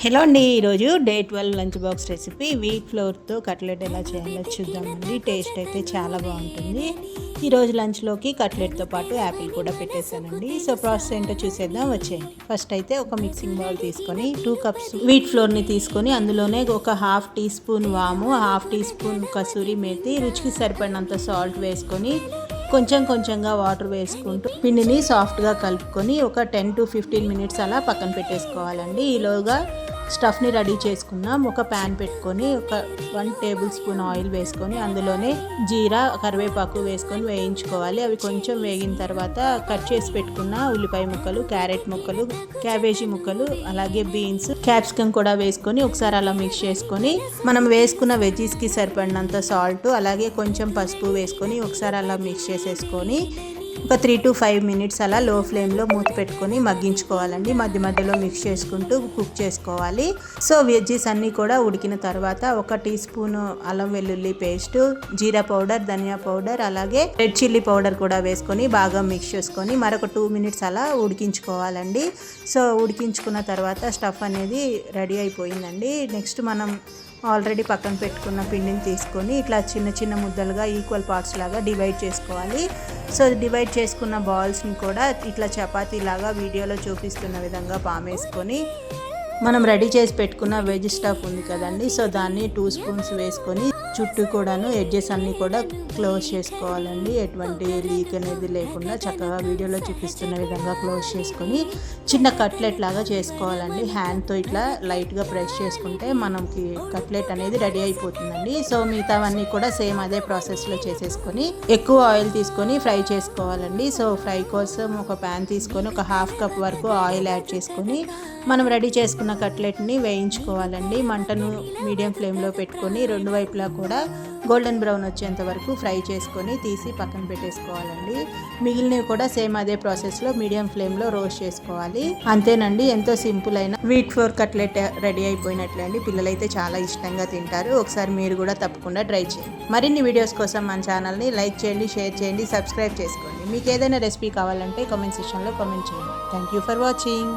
Hello అండి, ఈరోజు day 12 lunch box recipe wheat ఫ్లోర్తో కట్లెట్ ఎలా చేయాలో చూద్దామండి. టేస్ట్ అయితే చాలా బాగుంటుంది. ఈరోజు లంచ్లోకి కట్లెట్తో పాటు యాపిల్ కూడా పెట్టేశానండి. సో ప్రాసెస్ ఏంటో చూసేద్దాం, వచ్చేయండి. ఫస్ట్ అయితే ఒక మిక్సింగ్ బౌల్ తీసుకొని 2 కప్స్ వీట్ ఫ్లోర్ని తీసుకొని అందులోనే ఒక హాఫ్ టీ స్పూన్ వాము, half teaspoon kasuri methi, రుచికి సరిపడినంత సాల్ట్ వేసుకొని కొంచెం కొంచెంగా వాటర్ వేసుకుంటూ పిండిని సాఫ్ట్గా కలుపుకొని ఒక 10 to 15 మినిట్స్ అలా పక్కన పెట్టేసుకోవాలండి. ఈలోగా స్టఫ్ని రెడీ చేసుకుందాం. ఒక ప్యాన్ పెట్టుకొని ఒక 1 టేబుల్ స్పూన్ ఆయిల్ వేసుకొని అందులోనే జీరా, కరివేపాకు వేసుకొని వేయించుకోవాలి. అవి కొంచెం వేగిన తర్వాత కట్ చేసి పెట్టుకున్న ఉల్లిపాయ ముక్కలు, క్యారెట్ ముక్కలు, క్యాబేజీ ముక్కలు, అలాగే బీన్స్, క్యాప్సికమ్ కూడా వేసుకొని ఒకసారి అలా మిక్స్ చేసుకొని మనం వేసుకున్న వెజ్జీస్కి సరిపడినంత సాల్ట్, అలాగే కొంచెం పసుపు వేసుకొని ఒకసారి అలా మిక్స్ చేసేసుకొని ఒక 3 to 5 మినిట్స్ అలా లో ఫ్లేమ్లో మూత పెట్టుకొని మగ్గించుకోవాలండి. మధ్య మధ్యలో మిక్స్ చేసుకుంటూ కుక్ చేసుకోవాలి. సో వెజ్జీస్ అన్నీ కూడా ఉడికిన తర్వాత ఒక టీ స్పూన్ అల్లం వెల్లుల్లి పేస్ట్, జీరా పౌడర్, ధనియా పౌడర్, అలాగే రెడ్ చిల్లీ పౌడర్ కూడా వేసుకొని బాగా మిక్స్ చేసుకొని మరొక 2 మినిట్స్ అలా ఉడికించుకోవాలండి. సో ఉడికించుకున్న తర్వాత స్టఫ్ అనేది రెడీ అయిపోయిందండి. నెక్స్ట్ మనం ఆల్రెడీ పక్కన పెట్టుకున్న పిండిని తీసుకొని ఇట్లా చిన్న చిన్న ముద్దలుగా ఈక్వల్ పార్ట్స్ లాగా డివైడ్ చేసుకోవాలి. సో డివైడ్ చేసుకున్న బాల్స్ని కూడా ఇట్లా చపాతీ లాగా వీడియోలో చూపిస్తున్న విధంగా పామేసుకొని మనం రెడీ చేసి పెట్టుకున్న వెజ్ స్టఫ్ ఉంది కదండి, సో దాన్ని 2 స్పూన్స్ వేసుకొని చుట్టూ కూడాను ఎడ్జెస్ అన్నీ కూడా క్లోజ్ చేసుకోవాలండి. ఎటువంటి లీక్ అనేది లేకుండా చక్కగా వీడియోలో చూపిస్తున్న విధంగా క్లోజ్ చేసుకొని చిన్న కట్లెట్ లాగా చేసుకోవాలండి. హ్యాండ్తో ఇట్లా లైట్గా ప్రెస్ చేసుకుంటే మనకి కట్లెట్ అనేది రెడీ అయిపోతుందండి. సో మిగతావన్నీ కూడా సేమ్ అదే ప్రాసెస్లో చేసేసుకొని ఎక్కువ ఆయిల్ తీసుకొని ఫ్రై చేసుకోవాలండి. సో ఫ్రై కోసం ఒక ప్యాన్ తీసుకొని ఒక హాఫ్ కప్ వరకు ఆయిల్ యాడ్ చేసుకొని మనం రెడీ చేసుకున్న కట్లెట్ని వేయించుకోవాలండి. మంటను మీడియం ఫ్లేమ్లో పెట్టుకొని రెండు వైపులా కూడా గోల్డెన్ బ్రౌన్ వచ్చేంత వరకు ఫ్రై చేసుకొని తీసి పక్కన పెట్టేసుకోవాలండి. మిగిలినవి కూడా సేమ్ అదే ప్రాసెస్లో మీడియం ఫ్లేమ్లో రోస్ట్ చేసుకోవాలి. అంతేనండి, ఎంతో సింపుల్ అయిన వీట్ ఫ్లోర్ కట్లెట్ రెడీ అయిపోయినట్లే అండి. పిల్లలైతే చాలా ఇష్టంగా తింటారు. ఒకసారి మీరు కూడా తప్పకుండా ట్రై చేయండి. మరిన్ని వీడియోస్ కోసం మన ఛానల్ని లైక్ చేయండి, షేర్ చేయండి, సబ్స్క్రైబ్ చేసుకోండి. మీకు ఏదైనా రెసిపీ కావాలంటే కామెంట్ సెక్షన్లో కామెంట్ చేయండి. Thank you for watching.